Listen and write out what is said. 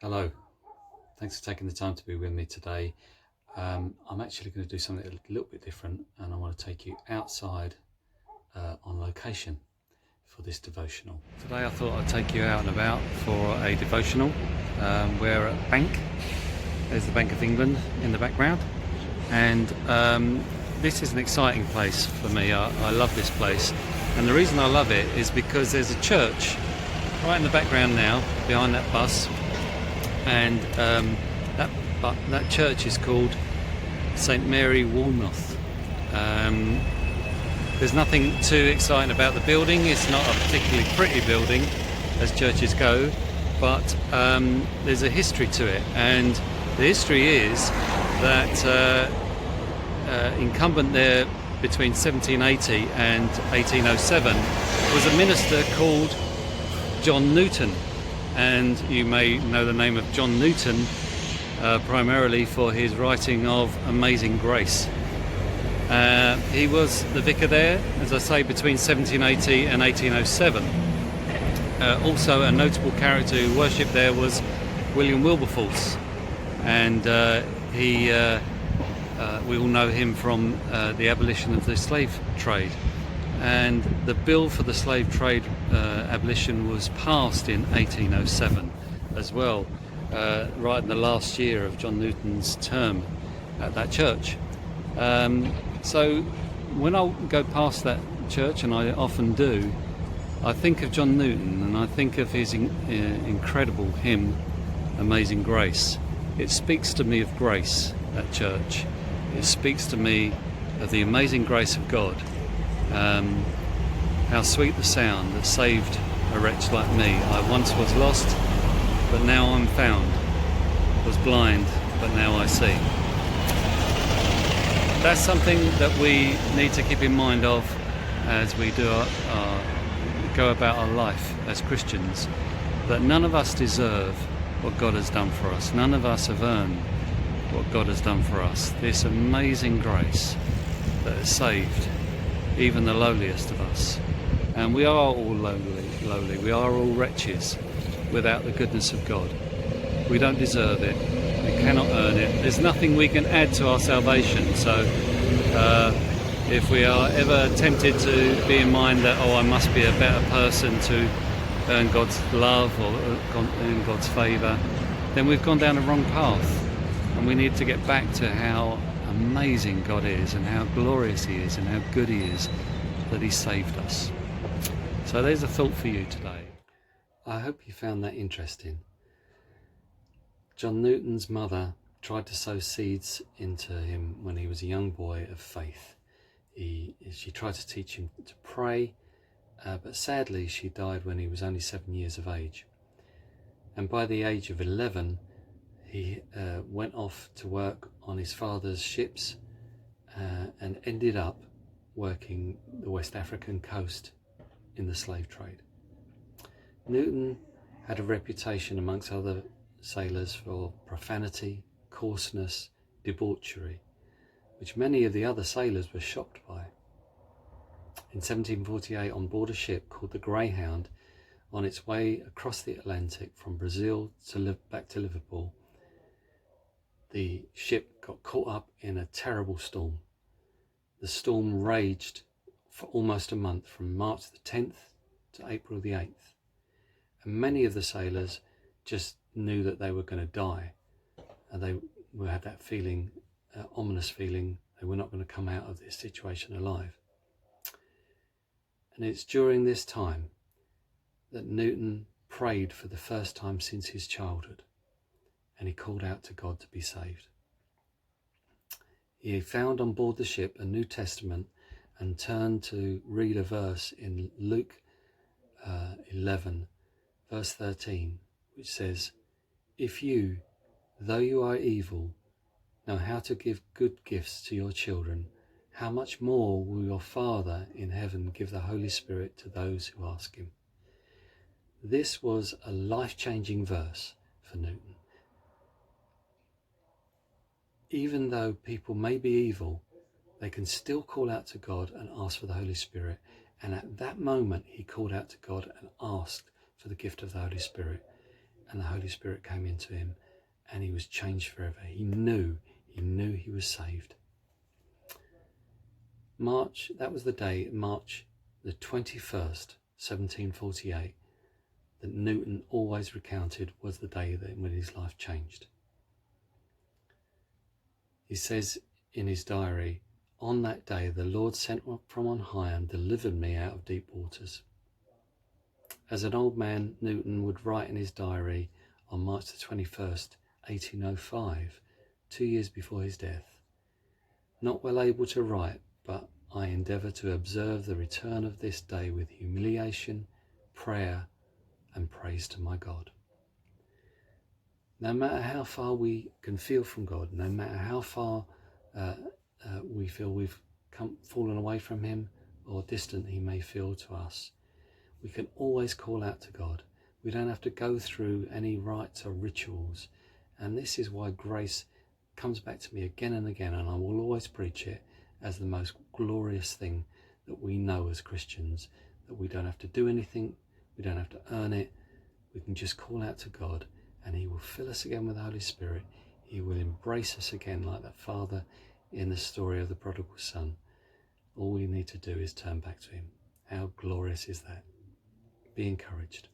Hello, thanks for taking the time to be with me today. I'm actually going to do something a little bit different, and I want to take you outside on location for this devotional. Today I thought I'd take you out and about for a devotional. We're at a bank. There's the Bank of England in the background, and this is an exciting place for me. I love this place, and the reason I love it is because there's a church right in the background now behind that bus, and that church is called St Mary Woolnoth. There's nothing too exciting about the building. It's not a particularly pretty building as churches go, but there's a history to it, and the history is that incumbent there between 1780 and 1807 was a minister called John Newton, and you may know the name of John Newton primarily for his writing of Amazing Grace. He was the vicar there, as I say, between 1780 and 1807. Also a notable character who worshipped there was William Wilberforce, and we all know him from the abolition of the slave trade. And the bill for the slave trade abolition was passed in 1807 as well, right in the last year of John Newton's term at that church. So when I go past that church, and I often do, I think of John Newton, and I think of his incredible hymn, Amazing Grace. It speaks to me of grace, that church. It speaks to me of the amazing grace of God. How sweet the sound that saved a wretch like me. I once was lost, but now I'm found. Was blind, but now I see. That's something that we need to keep in mind of as we do go about our life as Christians, that none of us deserve what God has done for us. None of us have earned what God has done for us. This amazing grace that has saved even the lowliest of us. And we are all lowly. We are all wretches without the goodness of God. We don't deserve it. We cannot earn it. There's nothing we can add to our salvation. So if we are ever tempted to be in mind that, I must be a better person to earn God's love or earn God's favour, then we've gone down the wrong path. And we need to get back to how amazing God is, and how glorious He is, and how good He is, that He saved us. So there's a thought for you today. I hope you found that interesting. John Newton's mother tried to sow seeds into him when he was a young boy of faith. She tried to teach him to pray, but sadly she died when he was only 7 years of age. And by the age of 11, he went off to work on his father's ships and ended up working the West African coast in the slave trade. Newton had a reputation amongst other sailors for profanity, coarseness, debauchery, which many of the other sailors were shocked by. In 1748, on board a ship called the Greyhound, on its way across the Atlantic from Brazil back to Liverpool, the ship got caught up in a terrible storm. The storm raged for almost a month, from March the 10th to April the 8th. And many of the sailors just knew that they were going to die. And they had that feeling, ominous feeling, they were not going to come out of this situation alive. And it's during this time that Newton prayed for the first time since his childhood. And he called out to God to be saved. He found on board the ship a New Testament and turned to read a verse in Luke 11, verse 13, which says, "If you, though you are evil, know how to give good gifts to your children, how much more will your Father in heaven give the Holy Spirit to those who ask Him?" This was a life-changing verse for Newton. Even though people may be evil, they can still call out to God and ask for the Holy Spirit. And at that moment, he called out to God and asked for the gift of the Holy Spirit. and the Holy Spirit came into him, and he was changed forever. He knew he was saved. That was the day, March the 21st, 1748, that Newton always recounted was the day when his life changed. He says in his diary, "On that day the Lord sent from on high and delivered me out of deep waters." As an old man, Newton would write in his diary on March the 21st, 1805, 2 years before his death, "Not well able to write, but I endeavour to observe the return of this day with humiliation, prayer, and praise to my God." No matter how far we can feel from God, no matter how far we feel we've fallen away from him or distant he may feel to us, we can always call out to God. We don't have to go through any rites or rituals. And this is why grace comes back to me again and again, and I will always preach it as the most glorious thing that we know as Christians, that we don't have to do anything, we don't have to earn it. We can just call out to God, and he will fill us again with the Holy Spirit. He will embrace us again like that father in the story of the prodigal son. All we need to do is turn back to him. How glorious is that? Be encouraged.